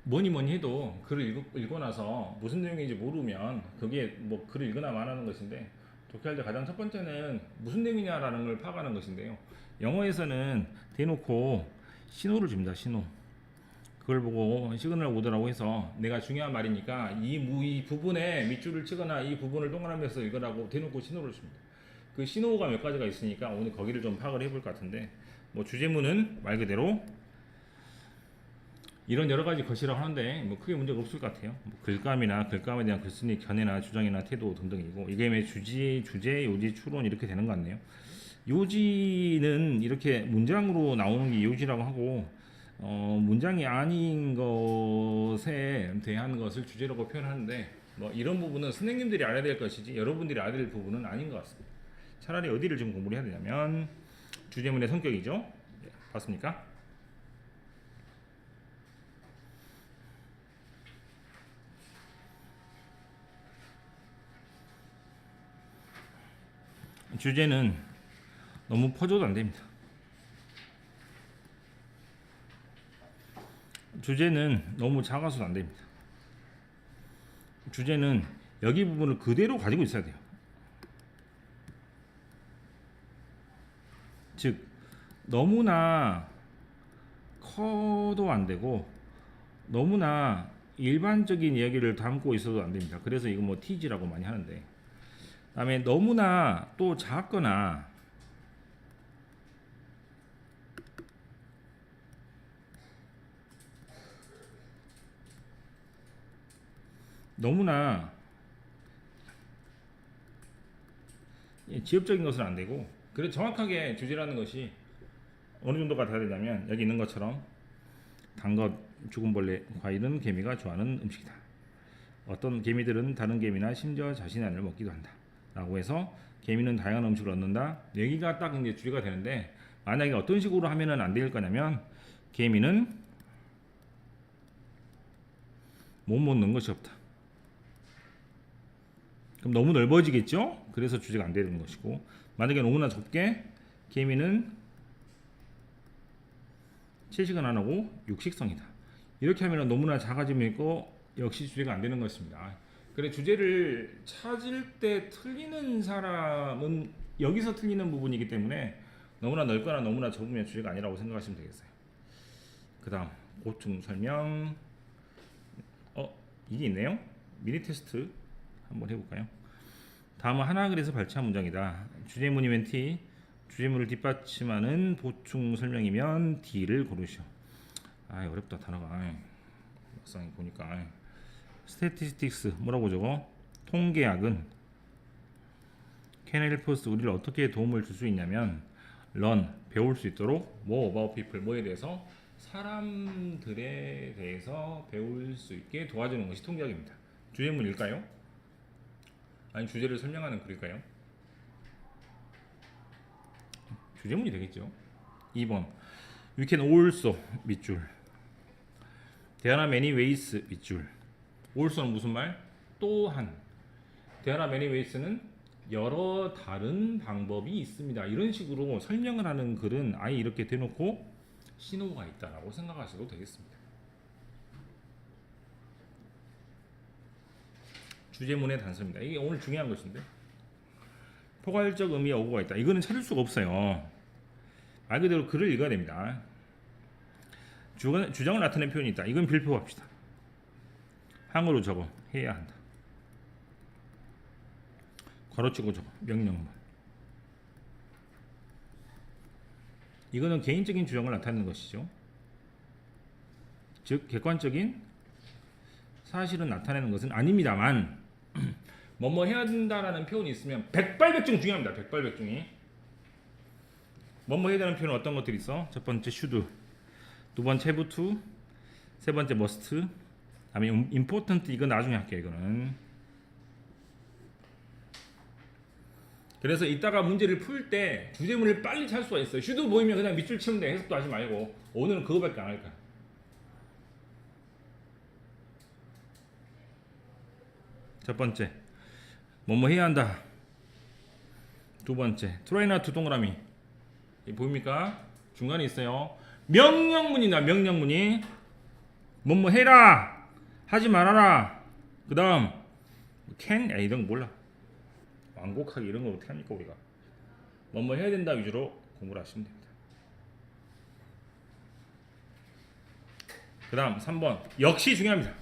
뭐니 뭐니 해도 글을 읽고 나서 무슨 내용인지 모르면 그게 뭐 글을 읽거나 말하는 것인데, 독해할 때 가장 첫 번째는 무슨 내용이냐라는 걸 파악하는 것인데요. 영어에서는 대놓고 신호를 줍니다. 신호. 그걸 보고 시그널 오더라고 해서 내가 중요한 말이니까 이 부분에 밑줄을 치거나 이 부분을 동그라미에서 읽으라고 대놓고 신호를 줍니다. 그 신호가 몇 가지가 있으니까 오늘 거기를 좀 파악을 해볼 것 같은데, 뭐 주제문은 말 그대로 이런 여러 가지 것이라고 하는데 뭐 크게 문제가 없을 것 같아요. 뭐 글감이나 글감에 대한 글쓴이 견해나 주장이나 태도 등등이고, 이게 왜 주제, 요지, 추론 이렇게 되는 것 같네요. 요지는 이렇게 문장으로 나오는 게 요지라고 하고, 문장이 아닌 것에 대한 것을 주제라고 표현하는데, 뭐 이런 부분은 선생님들이 알아야 될 것이지 여러분들이 알아야 될 부분은 아닌 것 같습니다. 차라리 어디를 좀 공부를 해야 되냐면 주제문의 성격이죠. 네, 봤습니까? 주제는 너무 퍼져도 안 됩니다. 주제는 너무 작아서도 안 됩니다. 주제는 여기 부분을 그대로 가지고 있어야 돼요. 즉 너무나 커도 안 되고 너무나 일반적인 이야기를 담고 있어도 안 됩니다. 그래서 이거 뭐 티지라고 많이 하는데, 그다음에 너무나 또 작거나 너무나 지엽적인 것은 안 되고, 그래 정확하게 주제라는 것이 어느 정도가 돼야 되냐면 여기 있는 것처럼 단 것, 죽은 벌레, 과일은 개미가 좋아하는 음식이다. 어떤 개미들은 다른 개미나 심지어 자신의 알을 먹기도 한다. 라고 해서 개미는 다양한 음식을 얻는다. 여기가 딱 이제 주제가 되는데, 만약에 어떤 식으로 하면은 안 될 거냐면 개미는 못 먹는 것이 없다. 그럼 너무 넓어지겠죠? 그래서 주제가 안 되는 것이고, 만약에 너무나 좁게 개미는 채식은 안 하고 육식성이다. 이렇게 하면 너무나 작아지면 있고 역시 주제가 안 되는 것입니다. 그래 주제를 찾을 때 틀리는 사람은 여기서 틀리는 부분이기 때문에 너무나 넓거나 너무나 좁으면 주제가 아니라고 생각하시면 되겠어요. 그 다음 보충 설명. 이게 있네요. 미니 테스트 한번 해볼까요? 다음은 하나 글에서 발췌한 문장이다. 주제문이면 T, 주제문을 뒷받침하는 보충 설명이면 D를 고르시오. 어렵다 단어가. 막상 보니까. 스태티스틱스 뭐라고 적어? 통계학은 can help us, 우리를 어떻게 도움을 줄 수 있냐면 learn, 배울 수 있도록, more about people, 뭐에 대해서, 사람들에 대해서 배울 수 있게 도와주는 것이 통계학입니다. 주제문일까요? 아니 주제를 설명하는 글일까요? 주제문이 되겠죠. 2번 We can also 밑줄, There are many ways 밑줄. also는 무슨 말? 또한. There are many ways는 여러 다른 방법이 있습니다. 이런 식으로 설명을 하는 글은 아예 이렇게 대놓고 신호가 있다라고 생각하셔도 되겠습니다. 주제문의 단서입니다. 이게 오늘 중요한 것인데, 포괄적 의미의 어구가 있다. 이거는 찾을 수가 없어요. 말 그대로 글을 읽어야 됩니다. 주장을 나타내는 표현이 있다. 이건 빌표합시다. 항으로 적어 해야 한다. 괄호치고 적어 명령문. 이거는 개인적인 주장을 나타내는 것이죠. 즉 객관적인 사실은 나타내는 것은 아닙니다만 뭐뭐 해야 된다라는 표현이 있으면 백발백중 중요합니다. 백발백중이. 뭐뭐 해야 되는 표현은 어떤 것들이 있어? 첫 번째 should, 두 번째 have to, 세 번째 must, 다음에 important, 이건 나중에 할게요. 이거는. 그래서 이따가 문제를 풀 때 주제문을 빨리 찾을 수가 있어요. should 보이면 그냥 밑줄 치면 돼. 해석도 하지 말고. 오늘은 그거밖에 안 할 거야. 첫 번째 뭐뭐 해야 한다. 두 번째 try not to 동그라미. 보입니까? 중간에 있어요. 명령문이다. 명령문이 뭐뭐 해라 하지 말아라. 그 다음 can 이런 거 몰라. 완곡하게 이런 거 어떻게 합니까 우리가. 뭐뭐 해야 된다 위주로 공부를 하시면 됩니다. 그 다음 3번 역시 중요합니다.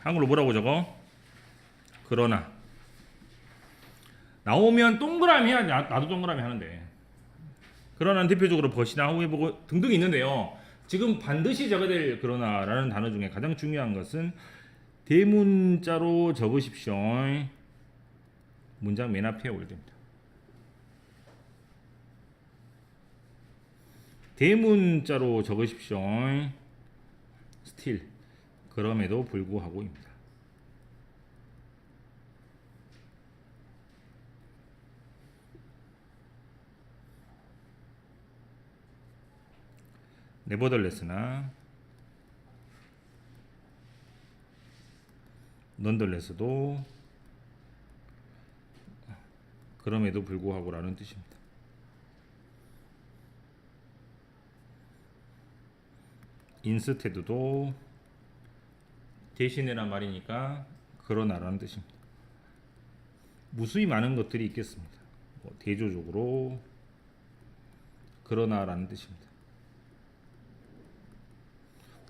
한글로 뭐라고 적어? 그러나 나오면 동그라미 해야 돼. 나도 동그라미 하는데. 그러나 대표적으로 벗이나 후회보고 등등이 있는데요. 지금 반드시 적어야 될 그러나라는 단어 중에 가장 중요한 것은 대문자로 적으십시오. 문장 맨 앞에 올려야 됩니다. 대문자로 적으십시오. still 그럼에도 불구하고입니다. 네버덜레스나 넌덜레스도 그럼에도 불구하고라는 뜻입니다. 인스테드도 대신에란 말이니까 그러나라는 뜻입니다. 무수히 많은 것들이 있겠습니다. 대조적으로 그러나라는 뜻입니다.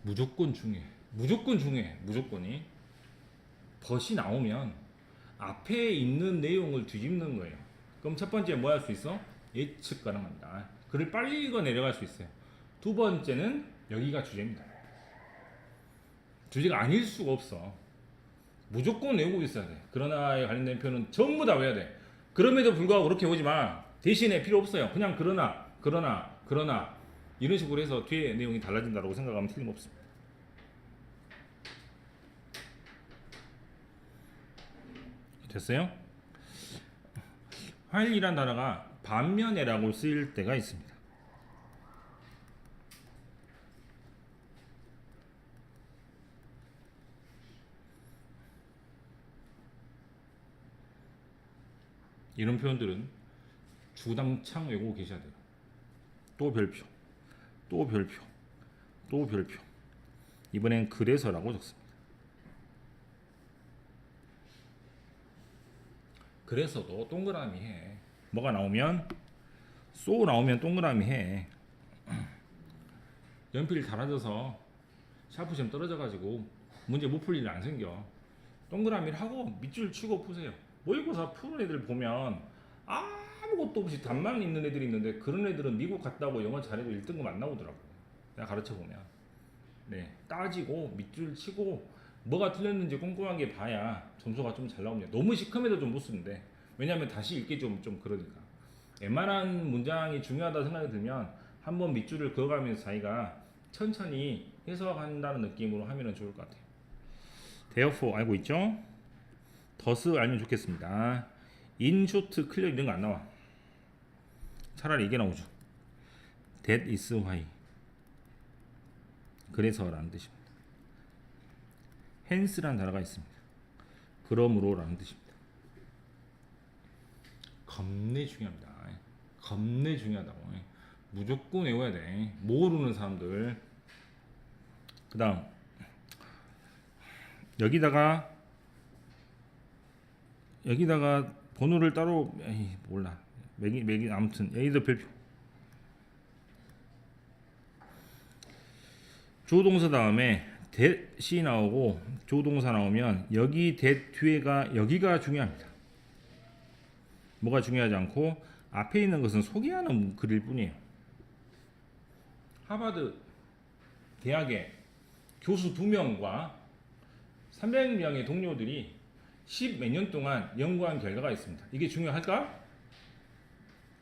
무조건 중요해. 무조건이 벗이 나오면 앞에 있는 내용을 뒤집는 거예요. 그럼 첫 번째 뭐 할 수 있어? 예측 가능합니다. 글을 빨리 읽어 내려갈 수 있어요. 두 번째는 여기가 주제입니다. 주제가 아닐 수가 없어. 무조건 외우고 있어야 돼. 그러나에 관련된 표현은 전부 다 외워야 돼. 그럼에도 불구하고 그렇게 오지 마. 대신에 필요 없어요. 그냥 그러나 이런 식으로 해서 뒤에 내용이 달라진다고 생각하면 틀림없습니다. 됐어요? while이란 단어가 반면에라고 쓰일 때가 있습니다. 이런 표현들은 주당창 외우고 계셔야 돼요. 또 별표. 이번엔 그래서라고 적습니다. 그래서도 동그라미 해. 뭐가 나오면 쏘 나오면 동그라미 해. 연필 달아져서 샤프 시험 떨어져가지고 문제 못 풀 일 안 생겨. 동그라미를 하고 밑줄 치고 푸세요. 모의고사 푸는 애들 보면 아무것도 없이 답만 있는 애들이 있는데 그런 애들은 미국 갔다고 영어 잘해도 1등급 안 나오더라고. 내가 가르쳐 보면. 네, 따지고 밑줄 치고 뭐가 틀렸는지 꼼꼼하게 봐야 점수가 좀 잘 나옵니다. 너무 시커매도 좀 못 쓰는데 왜냐하면 다시 읽기 좀 그러니까. 웬만한 문장이 중요하다 생각이 들면 한번 밑줄을 그어가면서 자기가 천천히 해석한다는 느낌으로 하면 좋을 것 같아요. therefore 알고 있죠? thus 알면 좋겠습니다. in short, clear 이런 거 안 나와. 차라리 이게 나오죠. that is why 그래서라는 뜻입니다. hence라는 단어가 있습니다. 그러므로라는 뜻입니다. 겁내 중요합니다. 겁내 중요하다고. 무조건 외워야 돼. 모르는 사람들. 그 다음 여기다가 번호를 따로 몰라. 매기 아무튼 여기도 별표. 조동사 다음에 that이 나오고 조동사 나오면 여기 that 뒤에가 여기가 중요합니다. 뭐가 중요하지 않고 앞에 있는 것은 소개하는 글일 뿐이에요. 하버드 대학의 교수 2명과 300명의 동료들이 10몇 년 동안 연구한 결과가 있습니다. 이게 중요할까?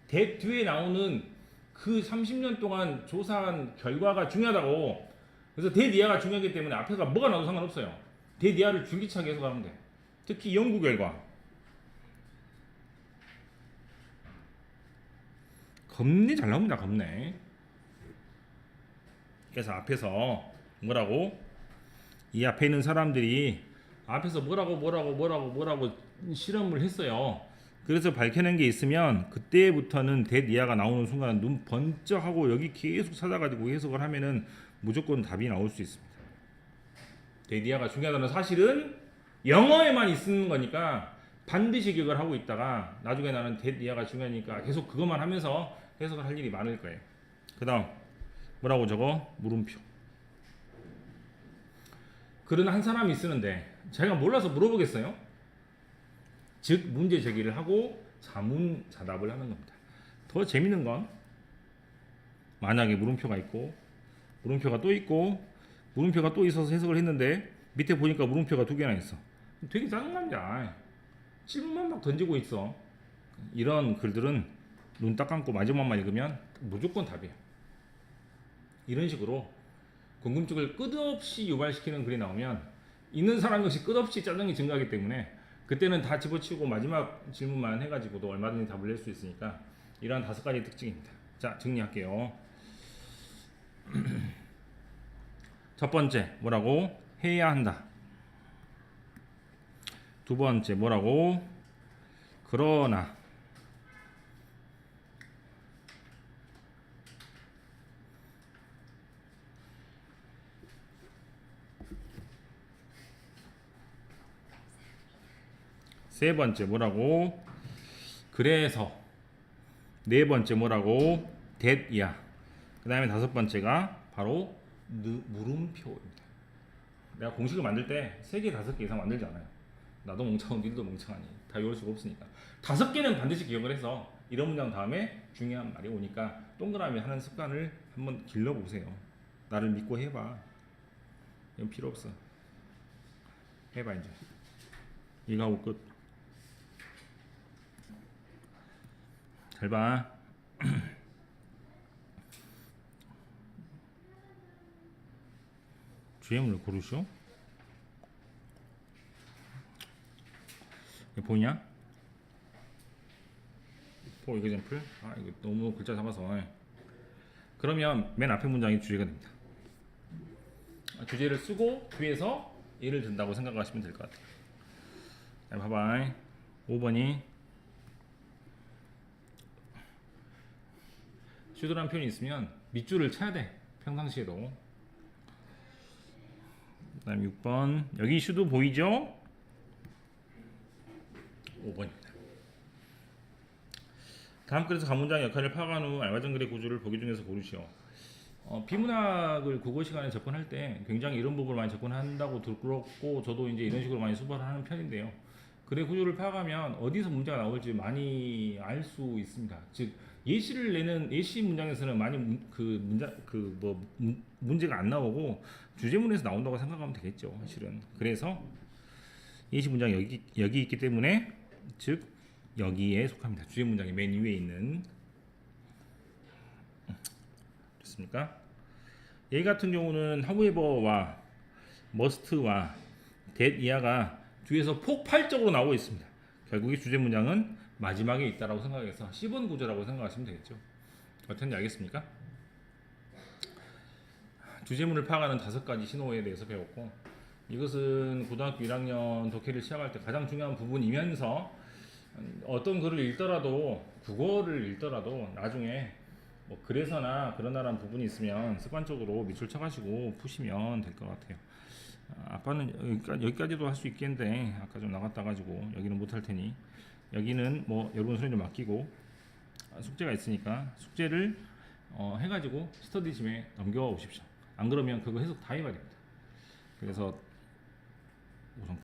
that 뒤에 나오는 그 30년 동안 조사한 결과가 중요하다고. 그래서 that 이하가 중요하기 때문에 앞에가 뭐가 나와도 상관없어요. that 이하를 줄기차게 해석하면 돼. 특히 연구 결과. 겁내 잘 나옵니다. 겁내. 그래서 앞에서 뭐라고? 이 앞에 있는 사람들이 앞에서 뭐라고 실험을 했어요. 그래서 밝혀낸 게 있으면 그때부터는 that 이하가 나오는 순간 눈 번쩍하고 여기 계속 찾아가지고 해석을 하면은 무조건 답이 나올 수 있습니다. 데디아가 중요하다는 사실은 영어에만 있는 거니까 반드시 기억을 하고 있다가 나중에 나는 데디아가 중요하니까 계속 그것만 하면서 해석을 할 일이 많을 거예요. 그 다음 뭐라고 적어? 물음표. 글은 한 사람이 쓰는데 제가 몰라서 물어보겠어요? 즉 문제 제기를 하고 자문자답을 하는 겁니다. 더 재밌는 건 만약에 물음표가 있고 물음표가 또 있고 물음표가 또 있어서 해석을 했는데 밑에 보니까 물음표가 2개나 있어. 되게 짜증납니다. 질문만 막 던지고 있어. 이런 글들은 눈 딱 감고 마지막만 읽으면 무조건 답이에요. 이런 식으로 궁금증을 끝없이 유발시키는 글이 나오면 있는 사람 역시 끝없이 짜증이 증가하기 때문에 그때는 다 집어치우고 마지막 질문만 해가지고도 얼마든지 답을 낼 수 있으니까 이러한 5가지 특징입니다. 자, 정리할게요. 첫 번째 뭐라고? 해야 한다. 두 번째 뭐라고? 그러나. 세 번째 뭐라고? 그래서. 네 번째 뭐라고? that이야. 그 다음에 5번째가 바로 물음표입니다. 내가 공식을 만들 때 3개, 5개 이상 만들지 않아요. 나도 멍청하고 니도 멍청하니 다 외울 수가 없으니까 5개는 반드시 기억을 해서 이런 문장 다음에 중요한 말이 오니까 동그라미 하는 습관을 한번 길러보세요. 나를 믿고 해봐. 이건 필요 없어. 해봐 이제. 이거 하고 끝. 잘 봐. 주행을 고르시오. 이거 보이냐? for example. 아 이거 너무 글자 잡아서. 그러면 맨 앞에 문장이 주제가 됩니다. 주제를 쓰고 뒤에서 예를 든다고 생각하시면 될 것 같아요. 자, 봐봐. 5번이 should라는 표현이 있으면 밑줄을 쳐야 돼. 평상시에도. 그 다음 6번 여기 should 보이죠? 5번입니다. 다음 글에서 간문장의 역할을 파악한 후 알맞은 글의 구조를 보기 중에서 고르시오. 비문학을 국어 시간에 접근할 때 굉장히 이런 부분을 많이 접근한다고 들었고 저도 이제 이런 식으로 많이 수업을 하는 편인데요. 글의 구조를 파악하면 어디서 문제가 나올지 많이 알 수 있습니다. 즉 예시를 내는 예시 문장에서는 많이 문제가 안 나오고 주제문에서 나온다고 생각하면 되겠죠. 사실은. 그래서 예시 문장이 여기 있기 때문에 즉 여기에 속합니다. 주제 문장이 맨 위에 있는. 됐습니까? 얘 같은 경우는 however와 must와 that 이하가 뒤에서 폭발적으로 나오고 있습니다. 결국 이 주제 문장은 마지막에 있다라고 생각해서 10원 구조라고 생각하시면 되겠죠. 어떤지 알겠습니까? 주제문을 파악하는 5가지 신호에 대해서 배웠고 이것은 고등학교 1학년 독해를 시작할 때 가장 중요한 부분이면서 어떤 글을 읽더라도 국어를 읽더라도 나중에 뭐 그래서나 그러나라는 부분이 있으면 습관적으로 밑줄 쳐가지고 푸시면 될 것 같아요. 아빠는 여기까지도 할 수 있겠는데 아까 좀 나갔다 가지고 여기는 못할 테니 여기는 뭐 여러분 손에 좀 맡기고 숙제가 있으니까 숙제를 해가지고 스터디짐에 넘겨오십시오. 안 그러면 그거 해석 다 해봐야 됩니다. 그래서 우선